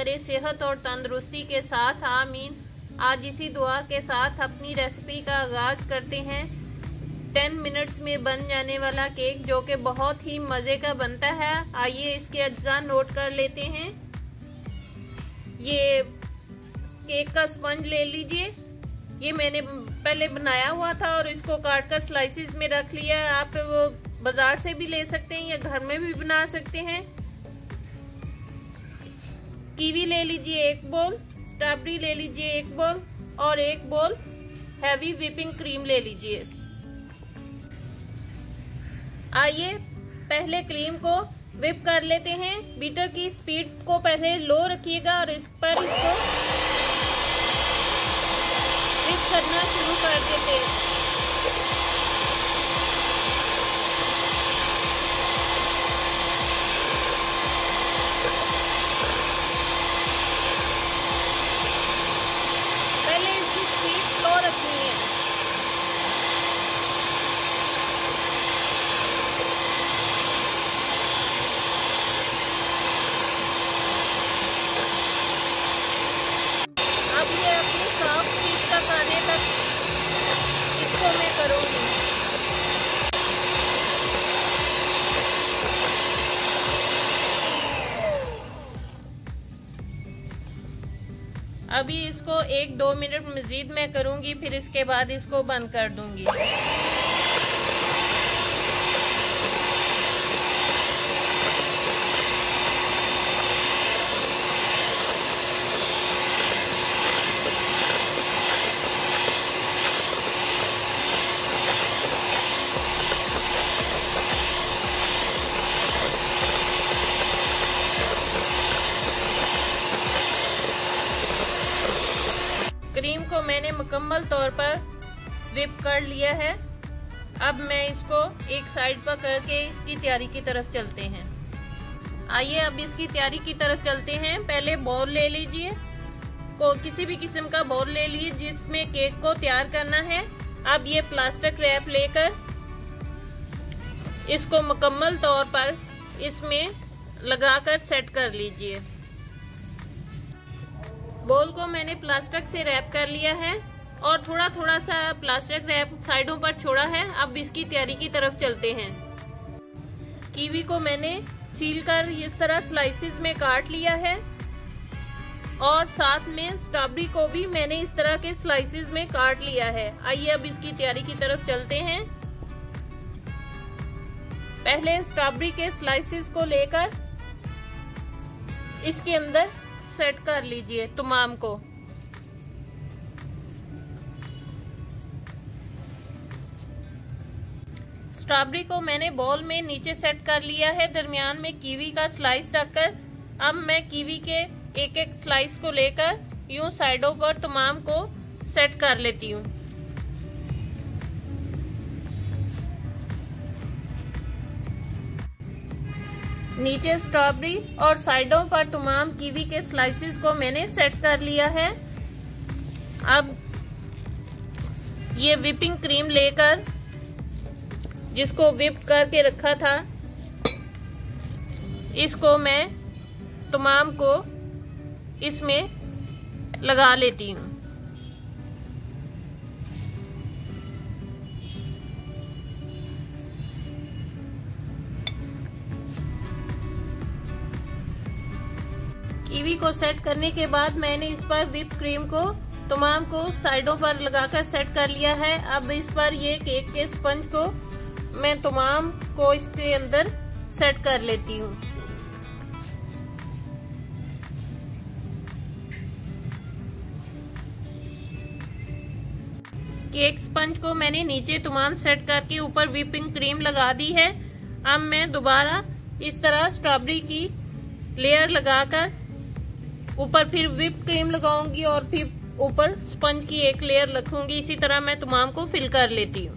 करे सेहत और तंदुरुस्ती के साथ, आमीन। आज इसी दुआ के साथ अपनी रेसिपी का आगाज करते हैं। 10 मिनट्स में बन जाने वाला केक जो कि बहुत ही मज़े का बनता है। आइए इसके अज्जा नोट कर लेते हैं। ये केक का स्पंज ले लीजिए। ये मैंने पहले बनाया हुआ था और इसको काट कर स्लाइसिस में रख लिया। आप वो बाजार से भी ले सकते हैं या घर में भी बना सकते हैं। कीवी ले लीजिए 1 बोल, स्ट्रॉबेरी ले लीजिए 1 बोल और 1 बोल हैवी व्हिपिंग क्रीम ले लीजिए। आइए पहले क्रीम को व्हिप कर लेते हैं। बीटर की स्पीड को पहले लो रखिएगा और इस पर इसको व्हिप करना शुरू कर देते हैं। पहले इसकी स्पीड लो रखनी है। अब ये अपनी सॉफ्ट पीस तक आने तक इसको मैं करूँगी। अभी इसको 1-2 मिनट मजीद मैं करूँगी, फिर इसके बाद इसको बंद कर दूँगी। क्रीम को मैंने मुकम्मल तौर पर व्हिप कर लिया है। अब मैं इसको एक साइड पर करके इसकी तैयारी की तरफ चलते हैं। आइए अब इसकी तैयारी की तरफ चलते हैं। पहले बाउल ले लीजिए, किसी भी किस्म का बाउल ले लीजिए जिसमें केक को तैयार करना है। अब ये प्लास्टिक रैप लेकर इसको मुकम्मल तौर पर इसमें लगाकर सेट कर लीजिए। बोल को मैंने प्लास्टिक से रैप कर लिया है और थोड़ा थोड़ा सा प्लास्टिक रैप साइडों पर छोड़ा है। अब इसकी तैयारी की तरफ चलते हैं। कीवी को मैंने छील कर इस तरह स्लाइसिस में काट लिया है और साथ में स्ट्रॉबेरी को भी मैंने इस तरह के स्लाइसिस में काट लिया है। आइए अब इसकी तैयारी की तरफ चलते हैं। पहले स्ट्रॉबेरी के स्लाइसिस को लेकर इसके अंदर सेट कर लीजिए तमाम को। स्ट्रॉबेरी को मैंने बाउल में नीचे सेट कर लिया है, दरमियान में कीवी का स्लाइस रखकर। अब मैं कीवी के एक स्लाइस को लेकर यूं साइडों पर तमाम को सेट कर लेती हूँ। नीचे स्ट्रॉबेरी और साइडों पर तमाम कीवी के स्लाइसेस को मैंने सेट कर लिया है। अब ये व्हिपिंग क्रीम लेकर जिसको व्हिप करके रखा था, इसको मैं तमाम को इसमें लगा लेती हूँ। कीवी को सेट करने के बाद मैंने इस पर व्हिप क्रीम को तमाम को साइडों पर लगाकर सेट कर लिया है। अब इस पर ये केक के स्पंज को मैं तमाम को इसके अंदर सेट कर लेती हूँ। केक स्पंज को मैंने नीचे तमाम सेट करके ऊपर व्हिपिंग क्रीम लगा दी है। अब मैं दोबारा इस तरह स्ट्रॉबेरी की लेयर लगाकर ऊपर फिर व्हिप क्रीम लगाऊंगी और फिर ऊपर स्पंज की एक लेयर रखूंगी। इसी तरह मैं तमाम को फिल कर लेती हूँ।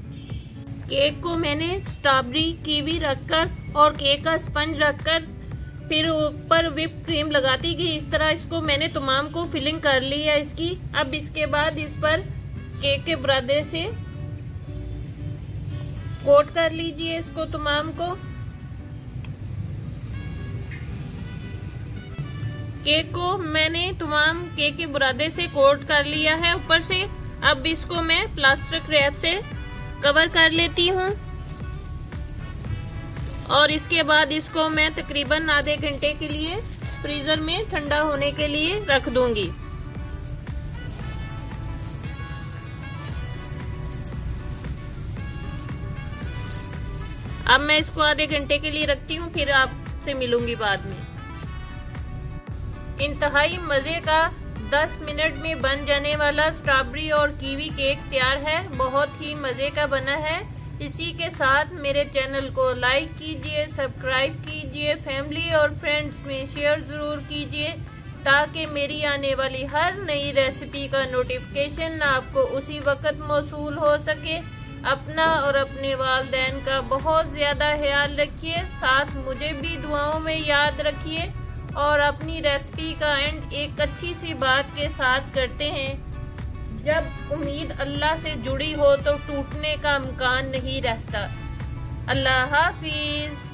केक को मैंने स्ट्रॉबेरी, कीवी रखकर और केक का स्पंज रखकर फिर ऊपर व्हिप क्रीम लगाती गई। इस तरह इसको मैंने तमाम को फिलिंग कर ली है इसकी। अब इसके बाद इस पर केक के बुरादे से कोट कर लीजिए इसको तमाम को। केक को मैंने तमाम केक के बुरादे से कोट कर लिया है ऊपर से। अब इसको मैं प्लास्टिक रैप से कवर कर लेती हूँ और इसके बाद इसको मैं तकरीबन आधे घंटे के लिए फ्रीजर में ठंडा होने के लिए रख दूंगी। अब मैं इसको आधे घंटे के लिए रखती हूँ, फिर आपसे मिलूंगी बाद में। इंतहाई मजे का 10 मिनट में बन जाने वाला स्ट्रॉबेरी और कीवी केक तैयार है। बहुत ही मजे का बना है। इसी के साथ मेरे चैनल को लाइक कीजिए, सब्सक्राइब कीजिए, फैमिली और फ्रेंड्स में शेयर ज़रूर कीजिए ताकि मेरी आने वाली हर नई रेसिपी का नोटिफिकेशन आपको उसी वक्त मौसूल हो सके। अपना और अपने वालिदैन का बहुत ज़्यादा ख्याल रखिए, साथ मुझे भी दुआओं में याद रखिए। और अपनी रेसिपी का एंड एक अच्छी सी बात के साथ करते हैं, जब उम्मीद अल्लाह से जुड़ी हो तो टूटने का इम्कान नहीं रहता। अल्लाह हाफिज।